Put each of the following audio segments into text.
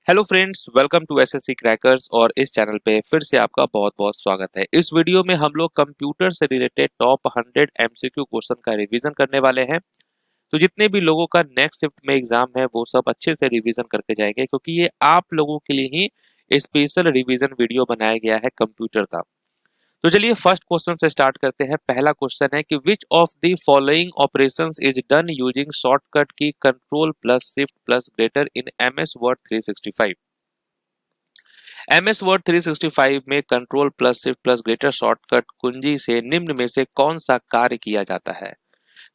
Hello friends, welcome to S S C crackers. और इस channel पे फिर से आपका बहुत बहुत स्वागत है। इस वीडियो में हम लोग कंप्यूटर से रिलेटेड टॉप 100 एमसीक्यू क्वेश्चन का रिवीजन करने वाले हैं। तो जितने भी लोगों का नेक्स्ट शिफ्ट में एग्जाम है वो सब अच्छे से रिवीजन करके जाएंगे, क्योंकि ये आप लोगों के लिए ही स्पेशल रिवीजन वीडियो बनाया गया है कंप्यूटर का। तो चलिए फर्स्ट क्वेश्चन से स्टार्ट करते हैं। पहला क्वेश्चन है कि which of the following operations is done using shortcut key control plus shift plus greater in MS Word 365। MS Word 365 में control plus shift plus greater shortcut कुंजी से निम्न में से कौन सा कार्य किया जाता है?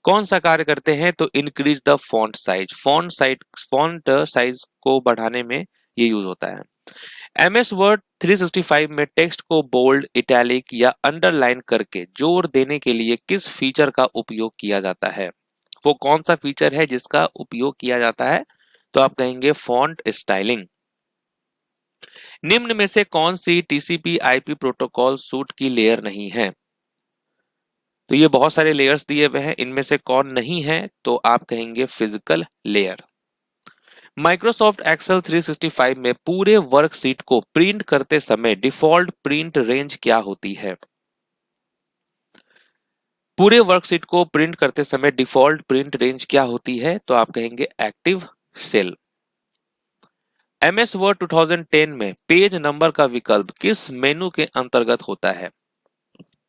कौन सा कार्य करते हैं? तो इंक्रीज द फॉन्ट साइज को बढ़ाने में ये यूज होता है। एमएस वर्ड 365 में टेक्स्ट को बोल्ड, इटैलिक या अंडरलाइन करके जोर देने के लिए किस फीचर का उपयोग किया जाता है? वो कौन सा फीचर है जिसका उपयोग किया जाता है? तो आप कहेंगे फॉन्ट स्टाइलिंग। निम्न में से कौन सी टीसीपी आईपी प्रोटोकॉल सूट की लेयर नहीं है? तो ये बहुत सारे लेयर्स दिए हुए हैं, इनमें से कौन नहीं है? तो आप कहेंगे फिजिकल लेयर। माइक्रोसॉफ्ट एक्सेल 365 में पूरे वर्कशीट को प्रिंट करते समय डिफॉल्ट प्रिंट रेंज क्या होती है? पूरे वर्कशीट को प्रिंट करते समय डिफॉल्ट प्रिंट रेंज क्या होती है? तो आप कहेंगे एक्टिव सेल। एमएस वर्ड 2010 में पेज नंबर का विकल्प किस मेनू के अंतर्गत होता है?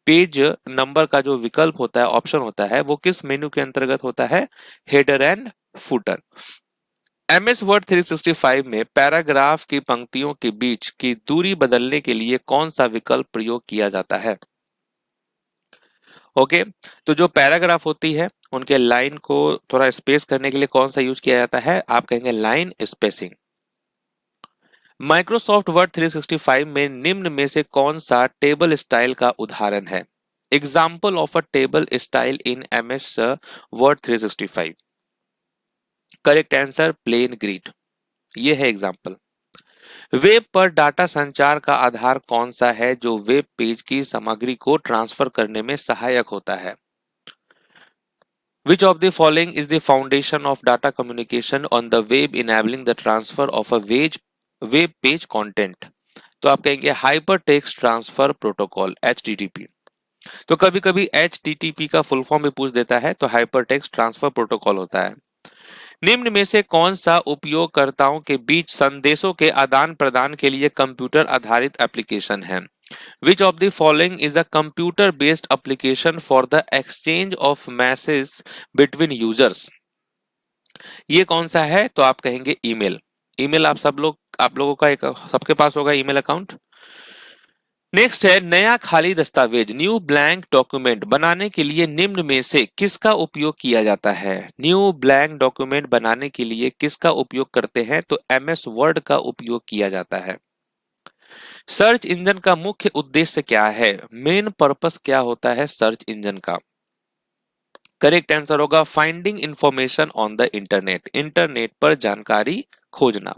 पेज नंबर का जो विकल्प होता है, ऑप्शन होता है, वो किस मेनू के अंतर्गत होता है? Header and footer. MS Word 365 में पैराग्राफ की पंक्तियों के बीच की दूरी बदलने के लिए कौन सा विकल्प प्रयोग किया जाता है? ओके, तो जो पैराग्राफ होती है उनके लाइन को थोड़ा स्पेस करने के लिए कौन सा यूज किया जाता है? आप कहेंगे लाइन स्पेसिंग। माइक्रोसॉफ्ट वर्ड 365 में निम्न में से कौन सा टेबल स्टाइल का उदाहरण है? Example of a table style in MS Word 365। Correct answer plain grid, ये है एग्जाम्पल। वेब पर डाटा संचार का आधार कौन सा है जो वेब पेज की सामग्री को ट्रांसफर करने में सहायक होता है? Which of the following is the foundation of data communication on the web enabling the transfer of a web page content? तो आप कहेंगे hyper text transfer protocol HTTP। तो कभी कभी HTTP का फुल फॉर्म भी पूछ देता है, तो हाइपर टेक्स्ट ट्रांसफर प्रोटोकॉल होता है। निम्न में से कौन सा उपयोगकर्ताओं के बीच संदेशों के आदान प्रदान के लिए कंप्यूटर आधारित एप्लीकेशन है? Which of the following is a computer based application for the exchange of messages between users? ये कौन सा है? तो आप कहेंगे ईमेल। ईमेल आप लोगों का एक सबके पास होगा ईमेल अकाउंट। नेक्स्ट है नया खाली दस्तावेज, न्यू ब्लैंक डॉक्यूमेंट बनाने के लिए निम्न में से किसका उपयोग किया जाता है? न्यू ब्लैंक डॉक्यूमेंट बनाने के लिए किसका उपयोग करते हैं? तो एमएस वर्ड का उपयोग किया जाता है। सर्च इंजन का मुख्य उद्देश्य क्या है? मेन पर्पस क्या होता है सर्च इंजन का? करेक्ट आंसर होगा finding information on the internet, internet पर जानकारी खोजना।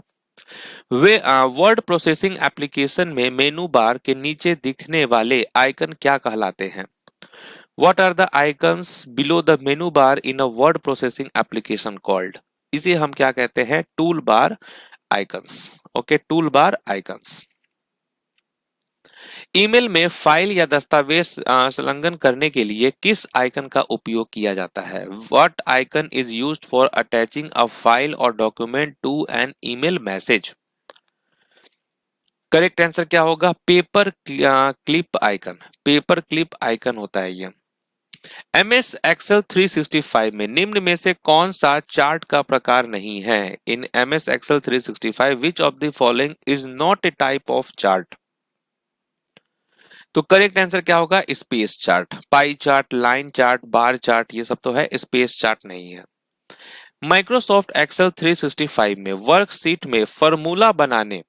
वे वर्ड प्रोसेसिंग एप्लीकेशन में मेनू बार के नीचे दिखने वाले आइकन क्या कहलाते हैं? What are the icons below the menu bar in a word processing application called? इसे हम क्या कहते हैं? Tool bar icons. Okay, tool bar icons. Email में फाइल या दस्तावेज संलग्न करने के लिए किस आइकन का उपयोग किया जाता है? What icon is used for attaching a file और document to an email message? Correct answer क्या होगा? Paper clip icon, paper clip icon होता है ये। एमएस एक्सेल 365 में निम्न में से कौन सा चार्ट का प्रकार नहीं है? In M S Excel 365 which of the following is not a type of chart? तो करेक्ट आंसर क्या होगा? Space chart, pie chart, line chart, bar chart, ये सब तो है, स्पेस चार्ट नहीं है। माइक्रोसॉफ्ट एक्सेल 365 में वर्कशीट में फॉर्मूला बनाने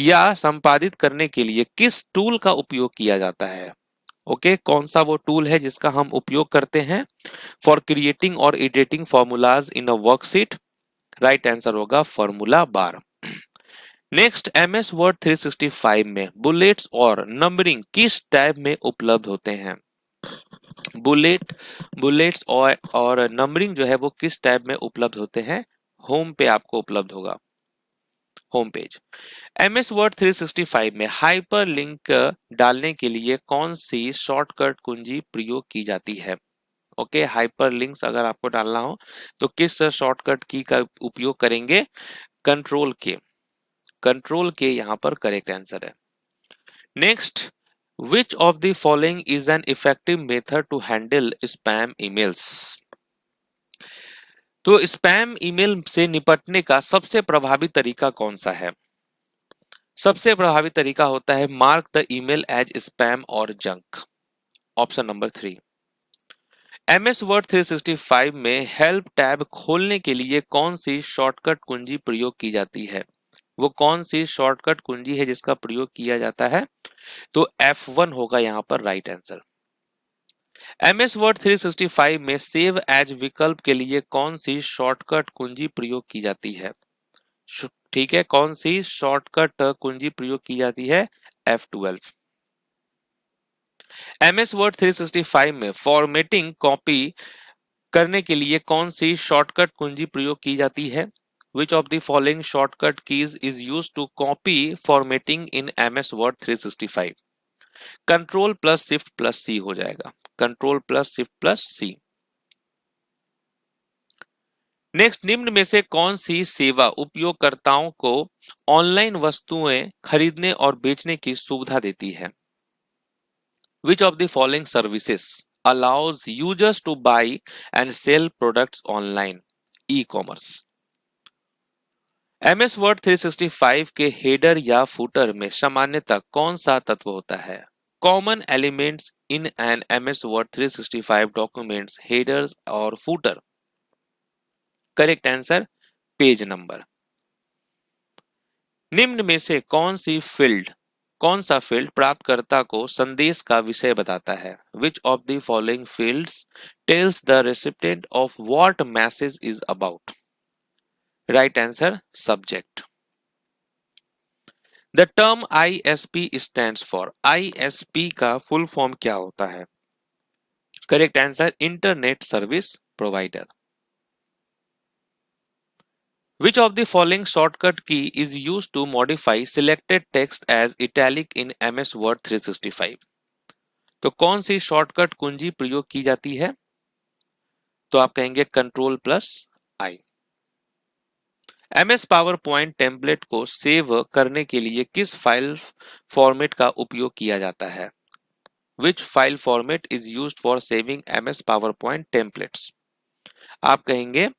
या संपादित करने के लिए किस टूल का उपयोग किया जाता है? ओके, कौन सा वो टूल है जिसका हम उपयोग करते हैं फॉर क्रिएटिंग और editing formulas in a worksheet? Right answer होगा formula bar. Next, MS Word 365 में बुलेट्स और नंबरिंग किस टैब में उपलब्ध होते हैं? बुलेट्स और नंबरिंग जो है वो किस टैब में उपलब्ध होते हैं? होम पे आपको उपलब्ध होगा। Home page. MS वर्ड 365 में हाइपर लिंक डालने के लिए कौन सी शॉर्टकट कुंजी प्रयोग की जाती है? ओके, हाइपर लिंक्स अगर आपको डालना हो तो किस शॉर्टकट की का उपयोग करेंगे? कंट्रोल के यहाँ पर करेक्ट आंसर है। Next, which of the following is an effective method to handle spam emails? तो स्पैम ईमेल से निपटने का सबसे प्रभावी तरीका कौन सा है? सबसे प्रभावी तरीका होता है mark the email as spam और junk. Option number 3। MS Word 365 में हेल्प टैब खोलने के लिए कौन सी शॉर्टकट कुंजी प्रयोग की जाती है? वो कौन सी शॉर्टकट कुंजी है जिसका प्रयोग किया जाता है? तो F1 होगा यहाँ पर राइट आंसर। MS वर्ड 365 में सेव एज विकल्प के लिए कौन सी शॉर्टकट कुंजी प्रयोग की जाती है? ठीक है, कौन सी शॉर्टकट कुंजी प्रयोग की जाती है? F12। MS वर्ड 365 में फॉर्मेटिंग कॉपी करने के लिए कौन सी शॉर्टकट कुंजी प्रयोग की जाती है? Which of the following shortcut keys is used to copy formatting in MS Word 365? Control plus shift plus C हो जाएगा। Control plus shift plus C. Next, निम्न में से कौन सी सेवा उपयोगकर्ताओं को ऑनलाइन वस्तुएं खरीदने और बेचने की सुविधा देती है? Which of the following services allows users to buy and sell products online? Ecommerce. MS Word 365 के हेडर या फुटर में सामान्यतः कौन सा तत्व होता है? Common elements in an MS Word 365 documents, headers और footer. Correct answer page number. निम्न में से कौन सा फील्ड प्राप्तकर्ता को संदेश का विषय बताता है? Which of the following fields tells the recipient of what message is about? Right answer subject. The term ISP stands for, ISP का फुल फॉर्म क्या होता है? Correct answer internet service provider. Which of the following shortcut key is used to modify selected text as italic in MS Word 365? तो कौन सी shortcut कुंजी प्रयोग की जाती है? तो आप कहेंगे कंट्रोल प्लस आई। MS पावर पॉइंट टेम्पलेट को सेव करने के लिए किस फाइल फॉर्मेट का उपयोग किया जाता है? Which file format is used for saving MS PowerPoint templates? आप कहेंगे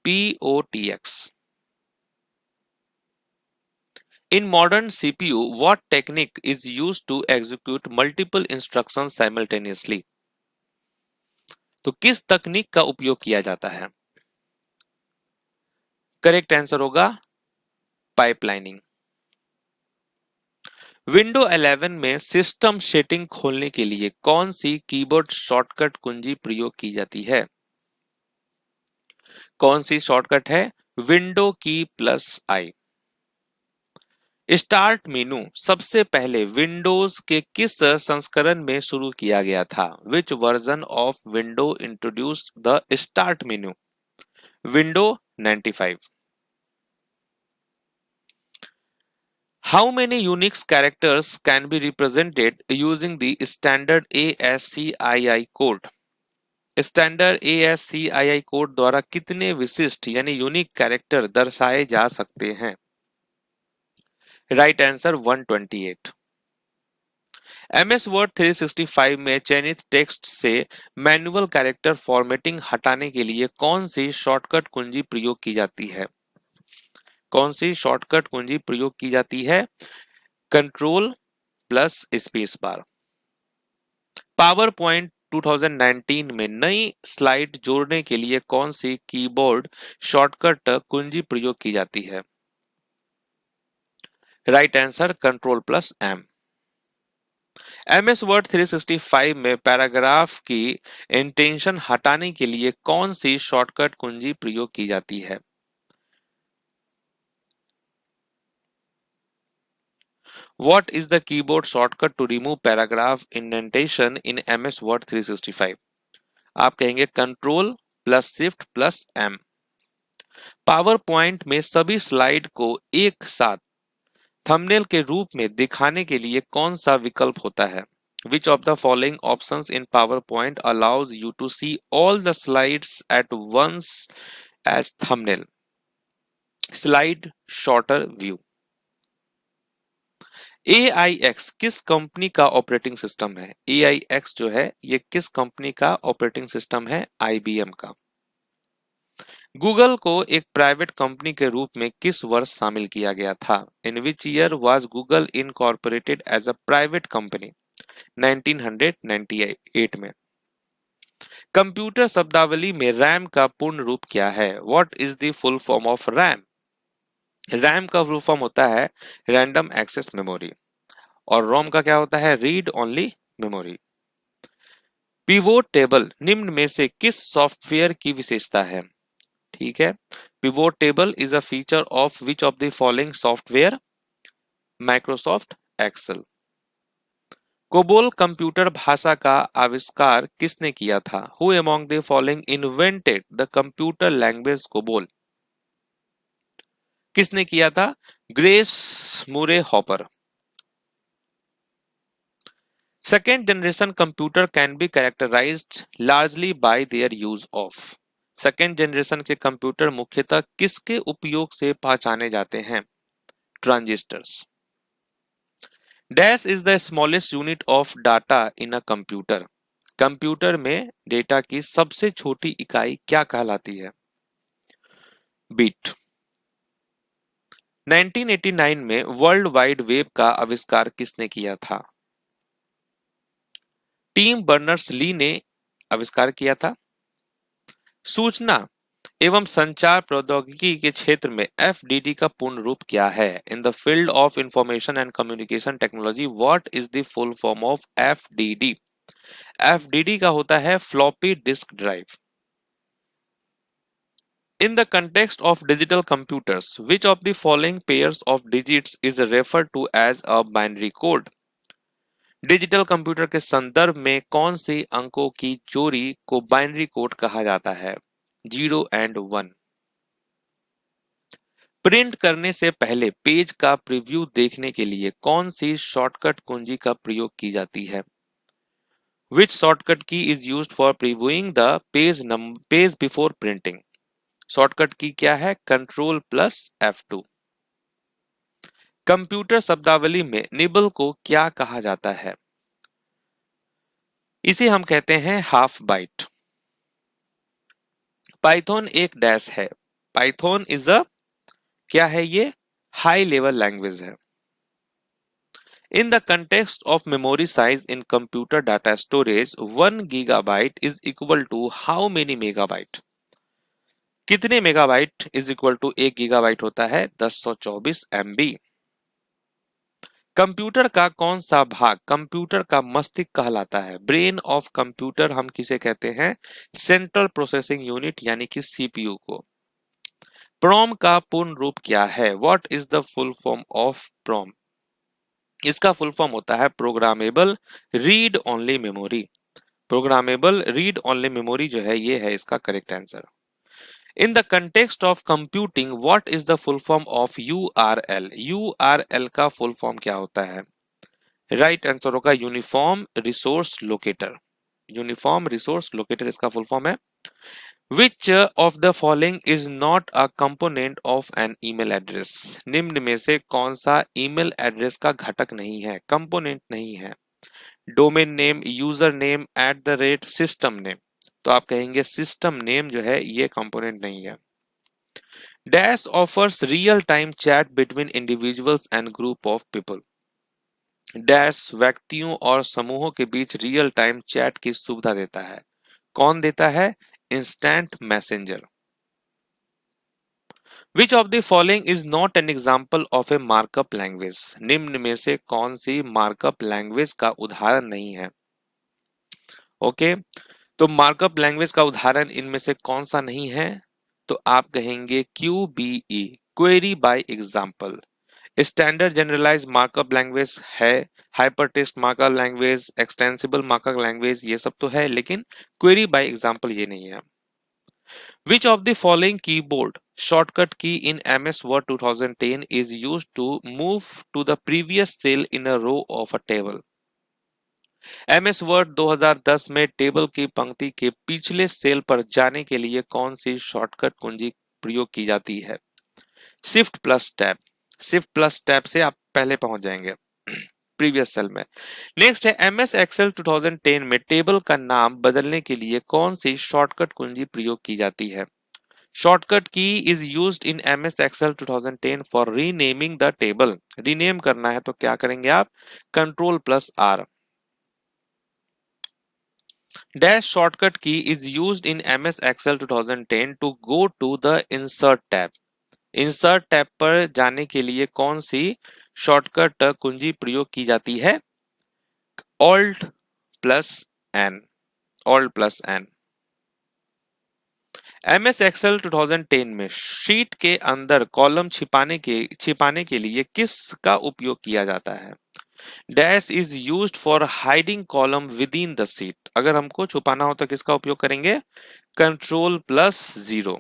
.potx। In modern CPU, what technique is used to execute multiple instructions simultaneously? तो किस तकनीक का उपयोग किया जाता है? करेक्ट आंसर होगा पाइपलाइनिंग। विंडो 11 में सिस्टम सेटिंग खोलने के लिए कौन सी कीबोर्ड शॉर्टकट कुंजी प्रयोग की जाती है? कौन सी शॉर्टकट है? विंडो की प्लस आई। स्टार्ट मेनू सबसे पहले विंडोज के किस संस्करण में शुरू किया गया था? विच version of window introduced the start menu? Window 95। How many Unix characters can be represented using the standard ASCII code? Standard ASCII code द्वारा कितने विशिष्ट यानी यूनिक कैरेक्टर दर्शाए जा सकते हैं? Right answer 128। MS वर्ड 365 में चयनित टेक्स्ट से मैनुअल कैरेक्टर फॉर्मेटिंग हटाने के लिए कौन सी शॉर्टकट कुंजी प्रयोग की जाती है? कौन सी शॉर्टकट कुंजी प्रयोग की जाती है? Control plus space bar. Power point 2019 में नई स्लाइड जोड़ने के लिए कौन सी कीबोर्ड शॉर्टकट कुंजी प्रयोग की जाती है? Right answer control plus M। MS Word 365 में पैराग्राफ की इंटेंशन हटाने के लिए कौन सी शॉर्टकट कुंजी प्रयोग की जाती है? What is the keyboard shortcut to remove paragraph indentation in MS Word 365? आप कहेंगे control plus shift plus M। Power point में सभी स्लाइड को एक साथ थंबनेल के रूप में दिखाने के लिए कौन सा विकल्प होता है? Which of the following options in PowerPoint allows you to see all the slides at once as thumbnail? Slide shorter view. AIX किस कंपनी का ऑपरेटिंग सिस्टम है? AIX जो है ये किस कंपनी का ऑपरेटिंग सिस्टम है? IBM का। गूगल को एक प्राइवेट कंपनी के रूप में किस वर्ष शामिल किया गया था? In which year was Google incorporated as a private company? 1998 में। कंप्यूटर शब्दावली में रैम का पूर्ण रूप क्या है? What is the full form of RAM? RAM का फुल फॉर्म होता है रैंडम एक्सेस मेमोरी, और रोम का क्या होता है? Read only memory. Pivot table निम्न में से किस सॉफ्टवेयर की विशेषता है? ठीक है, pivot table is a feature of which of the following software? Microsoft Excel. COBOL computer भाषा का आविष्कार किसने किया था? Who among the following invented the computer language COBOL? किसने किया था? Grace Murray Hopper. Second generation computer can be characterized largely by their use of. Second generation के कंप्यूटर मुख्यतः किसके उपयोग से पहचाने जाते हैं? Transistors. Dash is the smallest unit of data in a computer. Computer में डेटा की सबसे छोटी इकाई क्या कहलाती है? बिट। 1989 में वर्ल्ड वाइड वेब का आविष्कार किसने किया था? टिम बर्नर्स ली ने आविष्कार किया था। सूचना एवं संचार प्रौद्योगिकी के क्षेत्र में एफडीडी का पूर्ण रूप क्या है? In the field of information and communication technology what is the full form of FDD? FDD का होता है floppy disk drive. In the context of digital computers, which of the following pairs of digits is referred to as a binary code? Digital computer के संदर्भ में कौन से अंकों की जोड़ी को बाइनरी कोड कहा जाता है? 0 एंड 1। प्रिंट करने से पहले पेज का प्रीव्यू देखने के लिए कौन सी शॉर्टकट कुंजी का प्रयोग की जाती है? Which shortcut key is used for previewing the page before printing? Shortcut की क्या है? Control plus F2। कंप्यूटर शब्दावली में निबल को क्या कहा जाता है? इसे हम कहते हैं हाफ बाइट। पाइथन एक डैश है। पाइथन इज अ क्या है? ये हाई लेवल लैंग्वेज है। In the context of memory size in computer data storage 1 gigabyte is equal to how many megabyte? कितने megabyte is equal to 1 gigabyte होता है? 1024 MB। Computer का कौन सा भाग कंप्यूटर का मस्तिष्क कहलाता है? ब्रेन ऑफ कंप्यूटर हम किसे कहते हैं? सेंट्रल प्रोसेसिंग यूनिट यानी कि सीपीयू को। प्रोम का पूर्ण रूप क्या है? What is the full form of PROM? इसका फुल फॉर्म होता है programmable read only memory. Programmable read only memory जो है ये है इसका correct answer. In the context of computing, what is the full form of URL? URL का full form क्या होता है? Right answer होगा uniform resource locator. Uniform resource locator इसका फुल फॉर्म है। Which of the following is not a component of an email address? निम्न में से कौन सा ईमेल एड्रेस का घटक नहीं है? कंपोनेंट नहीं है। Domain name, user name, @ system name. तो आप कहेंगे सिस्टम नेम जो है ये कंपोनेंट नहीं है। Dash offers real time chat between individuals and group of people. Dash व्यक्तियों और समूहों के बीच रियल टाइम चैट की सुविधा देता है। कौन देता है? Instant messenger. Which of the following is not an example of A markup language? निम्न में से कौन सी मार्कअप लैंग्वेज का उदाहरण नहीं है? ओके तो मार्कअप लैंग्वेज का उदाहरण इनमें से कौन सा नहीं है? तो आप कहेंगे QBE, query by example. Standard generalize markup language है, hyper text markup language, extensible markup language ये सब तो है, लेकिन क्वेरी बाय एग्जाम्पल ये नहीं है। Which of the following keyboard shortcut key in MS Word 2010 is used to move to the previous cell in a row of a table? MS Word 2010 में table की पंक्ति के पिछले सेल पर जाने के लिए कौन सी शॉर्टकट कुंजी प्रयोग की जाती है? Shift plus tab. Shift plus tab से आप पहले पहुंच जाएंगे प्रीवियस सेल में। नेक्स्ट है MS Excel 2010 में टेबल का नाम बदलने के लिए कौन सी शॉर्टकट कुंजी प्रयोग की जाती है? Shortcut key is used in MS Excel 2010 for renaming the table. Rename करना है तो क्या करेंगे आप? Control plus R. Dash shortcut key is used in MS Excel 2010 to go to the Insert tab. Insert tab पर जाने के लिए कौन सी शॉर्टकट कुंजी प्रयोग की जाती है? Alt plus N। Alt plus N। MS Excel 2010 में शीट के अंदर कॉलम छिपाने के लिए किस का उपयोग किया जाता है? Dash is used for hiding column within the sheet. अगर हमको छुपाना हो तो किसका उपयोग करेंगे? Control plus 0।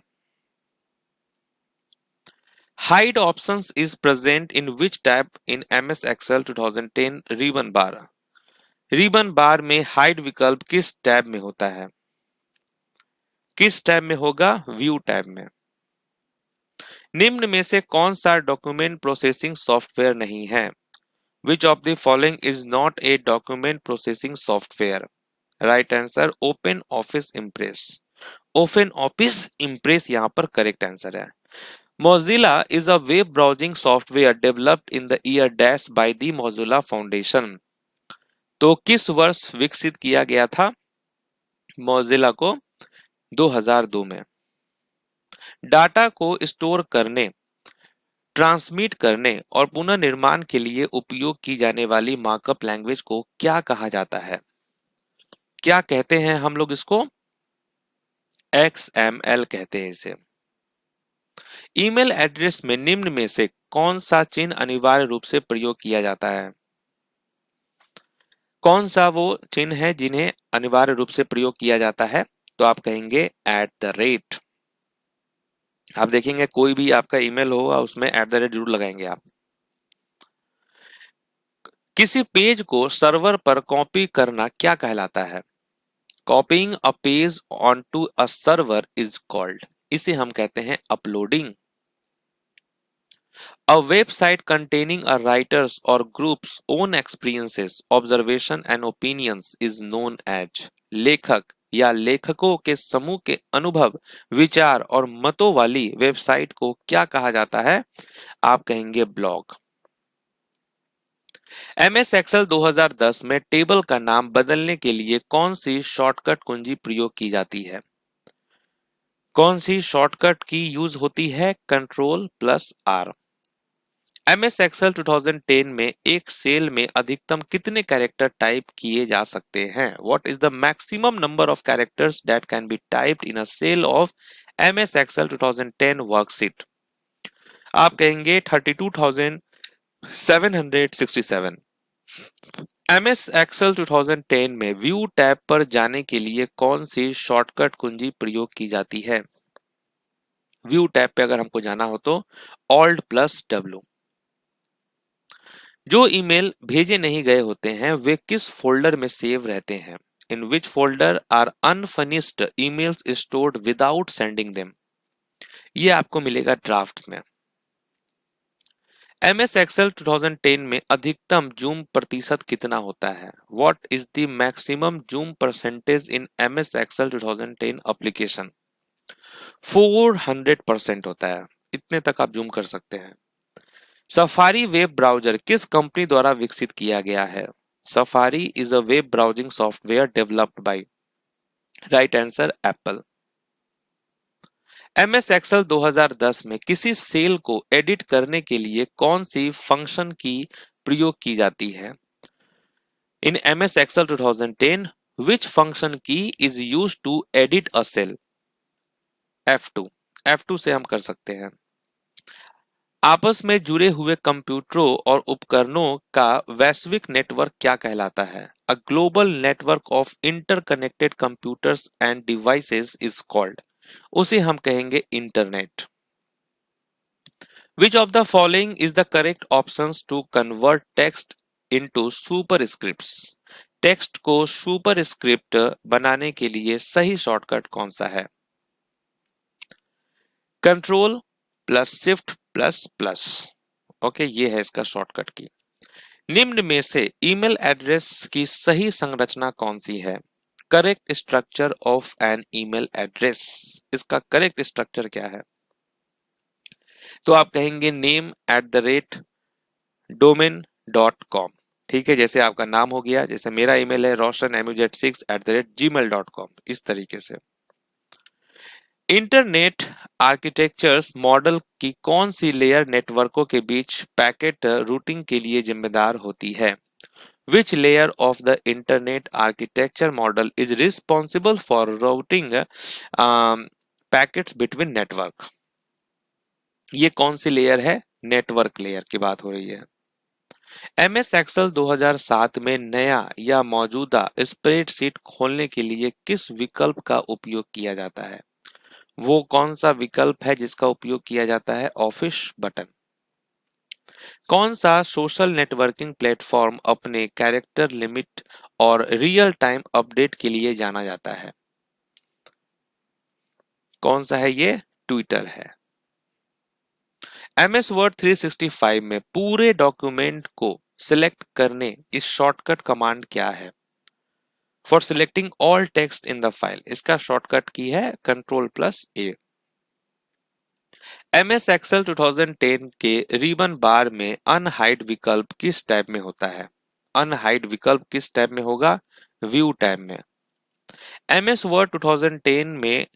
Hide options is present in which tab in MS Excel 2010 ribbon bar. Ribbon bar में हाइड विकल्प किस टैब में होता है? किस टैब में होगा? व्यू टैब में। निम्न में से कौन सा डॉक्यूमेंट प्रोसेसिंग सॉफ्टवेयर नहीं है? Which of the following is not a document processing software? Right answer Open Office Impress। Open Office Impress यहाँ पर करेक्ट आंसर है। Mozilla is a web browsing software developed in the year dash by the Mozilla Foundation। तो किस वर्ष विकसित किया गया था Mozilla को? 2002 में। डाटा को स्टोर करने, ट्रांसमिट करने और पुनर्निर्माण के लिए उपयोग की जाने वाली मार्कअप लैंग्वेज को क्या कहा जाता है? क्या कहते हैं हम लोग इसको? XML कहते हैं इसे। ईमेल एड्रेस में निम्न में से कौन सा चिन्ह अनिवार्य रूप से प्रयोग किया जाता है? कौन सा वो चिन्ह है जिन्हें अनिवार्य रूप से प्रयोग किया जाता है? तो आप कहेंगे @ आप देखेंगे कोई भी आपका ईमेल होगा उसमें @ जरूर लगाएंगे आप। किसी पेज को सर्वर पर कॉपी करना क्या कहलाता है? Copying a page onto a server is called. इसे हम कहते हैं uploading. A website containing a writers और groups own experiences, observation and opinions is known as. लेखक या लेखकों के समूह के अनुभव, विचार और मतों वाली वेबसाइट को क्या कहा जाता है? आप कहेंगे ब्लॉग। MS Excel 2010 में टेबल का नाम बदलने के लिए कौन सी शॉर्टकट कुंजी प्रयोग की जाती है? कौन सी शॉर्टकट की यूज होती है? Control plus R. MS Excel 2010 में एक सेल में अधिकतम कितने कैरेक्टर टाइप किए जा सकते हैं? What is the maximum number of characters that can be typed in a cell of MS Excel 2010 worksheet? आप कहेंगे 32,767। MS Excel 2010 में व्यू टैब पर जाने के लिए कौन सी शॉर्टकट कुंजी प्रयोग की जाती है? व्यू टैब पे अगर हमको जाना हो तो Alt प्लस W। जो ईमेल भेजे नहीं गए होते हैं वे किस फोल्डर में सेव रहते हैं? In which folder are unfinished emails stored without sending them? ये आपको मिलेगा ड्राफ्ट में। MS Excel 2010 में अधिकतम जूम प्रतिशत कितना होता है? What is the maximum zoom percentage in MS Excel 2010 application? 400% होता है। इतने तक आप जूम कर सकते हैं। सफारी वेब ब्राउजर किस कंपनी द्वारा विकसित किया गया है? Safari is a web browsing software developed by. Right answer Apple. MS Excel 2010 में किसी सेल को एडिट करने के लिए कौन सी फंक्शन की प्रयोग की जाती है? इन MS Excel 2010 which function key is used to edit a cell? F2। F2 से हम कर सकते हैं। आपस में जुड़े हुए कंप्यूटरों और उपकरणों का वैश्विक नेटवर्क क्या कहलाता है? A global network of interconnected computers and devices is called. उसे हम कहेंगे internet. Which of the following is the correct options to convert text into superscripts? Text को सुपरस्क्रिप्ट बनाने के लिए सही शॉर्टकट कौन सा है? Control plus shift plus plus. Okay, ये है इसका शॉर्टकट की। निम्न में से ईमेल एड्रेस की सही संरचना कौन सी है? Correct structure of an email address, इसका करेक्ट स्ट्रक्चर क्या है? तो आप कहेंगे name at the rate domain dot com. ठीक है, जैसे आपका नाम हो गया, जैसे मेरा ईमेल है roshanmuz6@gmail.com, इस तरीके से। इंटरनेट आर्किटेक्चर्स मॉडल की कौन सी लेयर नेटवर्कों के बीच पैकेट रूटिंग के लिए जिम्मेदार होती है? Which layer of the internet architecture model is responsible for routing packets between network? ये कौन सी लेयर है? नेटवर्क लेयर की बात हो रही है। MS एक्सेल 2007 में नया या मौजूदा स्प्रेडशीट खोलने के लिए किस विकल्प का उपयोग किया जाता है? वो कौन सा विकल्प है जिसका उपयोग किया जाता है? Office button. कौन सा सोशल नेटवर्किंग प्लेटफॉर्म अपने कैरेक्टर लिमिट और रियल टाइम अपडेट के लिए जाना जाता है? कौन सा है ये? ट्विटर है। MS वर्ड 365 में पूरे डॉक्यूमेंट को सिलेक्ट करने इस शॉर्टकट कमांड क्या है? For selecting all text in the file, इसका शॉर्टकट की है Ctrl+A। MS एक्सेल 2010 के रिबन बार में अनहाइड विकल्प किस टैब में होता है? अनहाइड विकल्प किस टैब में होगा? व्यू टैब में। MS वर्ड 2010 में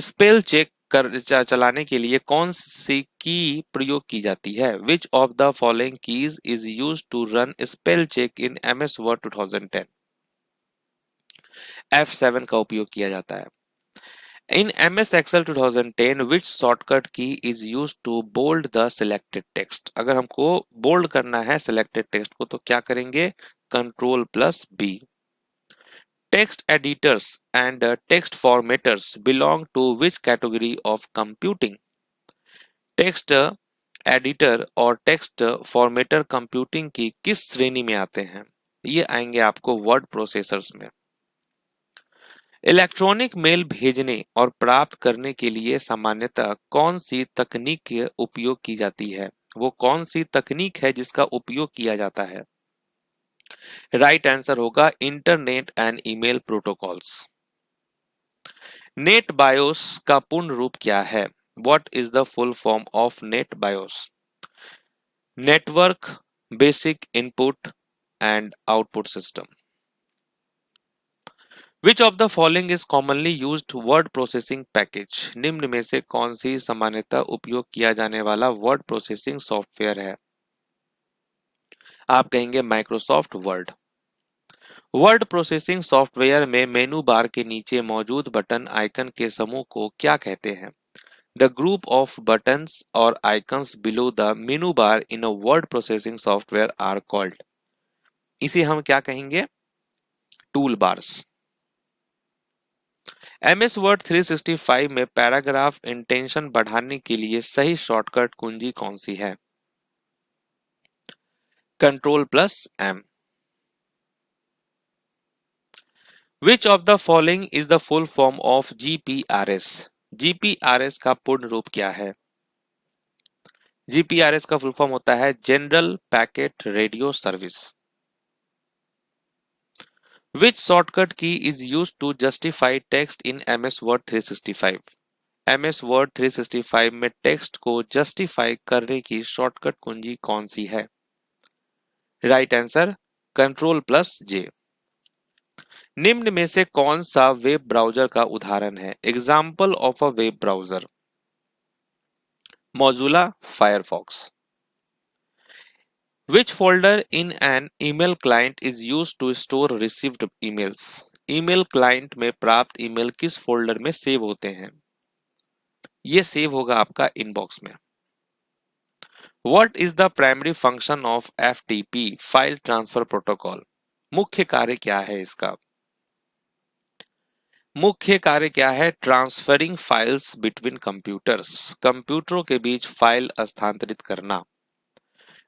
स्पेल चेक चलाने के लिए कौन सी की प्रयोग की जाती है? Which of the following keys is use to run spell check in MS Word 2010? F7 का उपयोग किया जाता है। In MS Excel 2010, which shortcut key is used to bold the selected text? अगर हमको बोल्ड करना है selected text को तो क्या करेंगे? Ctrl+B। Text editors and text formatters belong to which category of computing? Text editor और टेक्स्ट फॉर्मेटर कंप्यूटिंग की किस श्रेणी में आते हैं? ये आएंगे आपको वर्ड प्रोसेसर्स में। इलेक्ट्रॉनिक मेल भेजने और प्राप्त करने के लिए सामान्यतः कौन सी तकनीक उपयोग की जाती है? वो कौन सी तकनीक है जिसका उपयोग किया जाता है? राइट आंसर होगा internet and email protocols. Net BIOS का पूर्ण रूप क्या है? What is the full form of net BIOS? Network basic input and output system. Which of the following is commonly used word processing package? निम्न में से कौन सी सामान्यतः उपयोग किया जाने वाला वर्ड प्रोसेसिंग सॉफ्टवेयर है? आप कहेंगे Microsoft word. Word processing software में मेनू बार के नीचे मौजूद बटन आइकन के समूह को क्या कहते हैं? द ग्रुप ऑफ बटन्स और icons below the menu bar in a word processing software are called. इसे हम क्या कहेंगे? Tool bars. MS वर्ड 365 में पैराग्राफ इंटेंशन बढ़ाने के लिए सही शॉर्टकट कुंजी कौन सी है? Ctrl+M। Which of the following is the full form of GPRS? GPRS का पूर्ण रूप क्या है? GPRS का फुल फॉर्म होता है general packet radio service. Which shortcut key is used to justify text in MS Word 365? MS Word 365 में text को जस्टिफाई करने की शॉर्टकट कुंजी कौन सी है? Right answer Ctrl+J। निम्न में से कौन सा वेब ब्राउजर का उदाहरण है? Example of a web browser. Mozilla Firefox. Which folder in an email client is used to store received emails? Email client में प्राप्त ईमेल किस फोल्डर में सेव होते हैं? ये सेव होगा आपका इनबॉक्स में। What is the primary function of FTP file transfer protocol? मुख्य कार्य क्या है इसका? मुख्य कार्य क्या है? ट्रांसफरिंग फाइल्स बिटवीन कंप्यूटर्स, कंप्यूटरों के बीच फाइल स्थानांतरित करना।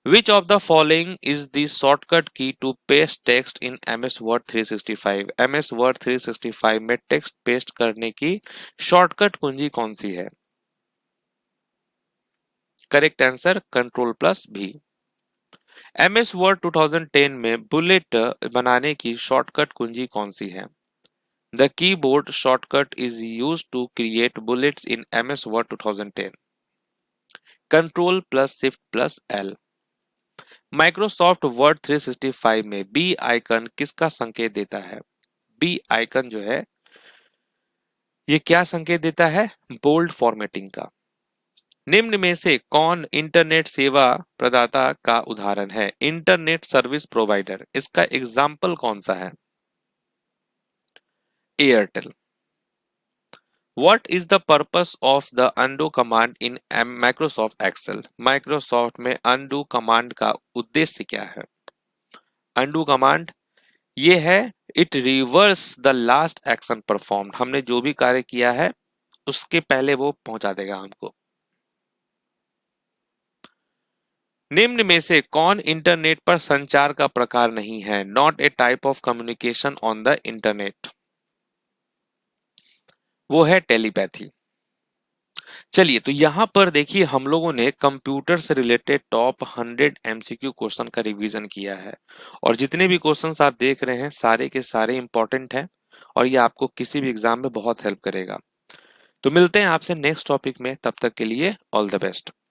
Which of the following is the shortcut key to paste text in MS Word 365? MS Word 365 में टेक्स्ट पेस्ट करने की शॉर्टकट कुंजी कौन सी है? Correct answer Ctrl+V। MS Word 2010 में बुलेट बनाने की शॉर्टकट कुंजी कौन सी है? The keyboard shortcut is used to create bullets in MS Word 2010. Ctrl+Shift+L। Microsoft word 365 में बी आइकन किसका संकेत देता है? बी आइकन जो है ये क्या संकेत देता है? बोल्ड फॉर्मेटिंग का। निम्न में से कौन इंटरनेट सेवा प्रदाता का उदाहरण है? इंटरनेट सर्विस प्रोवाइडर, इसका एग्जाम्पल कौन सा है? Airtel. What is the purpose of the undo command in Microsoft Excel? Microsoft में undo कमांड का उद्देश्य क्या है? undo कमांड ये है it reverse the last action performed, हमने जो भी कार्य किया है उसके पहले वो पहुंचा देगा हमको। निम्न में से कौन इंटरनेट पर संचार का प्रकार नहीं है? Not a type of communication on the internet, वो है टेलीपैथी। चलिए तो यहां पर देखिए हम लोगों ने कंप्यूटर से रिलेटेड टॉप 100 एमसीक्यू क्वेश्चन का रिवीजन किया है और जितने भी क्वेश्चंस आप देख रहे हैं सारे के सारे इंपॉर्टेंट हैं और ये आपको किसी भी एग्जाम में बहुत हेल्प करेगा। तो मिलते हैं आपसे नेक्स्ट टॉपिक में, तब तक के लिए ऑल द बेस्ट।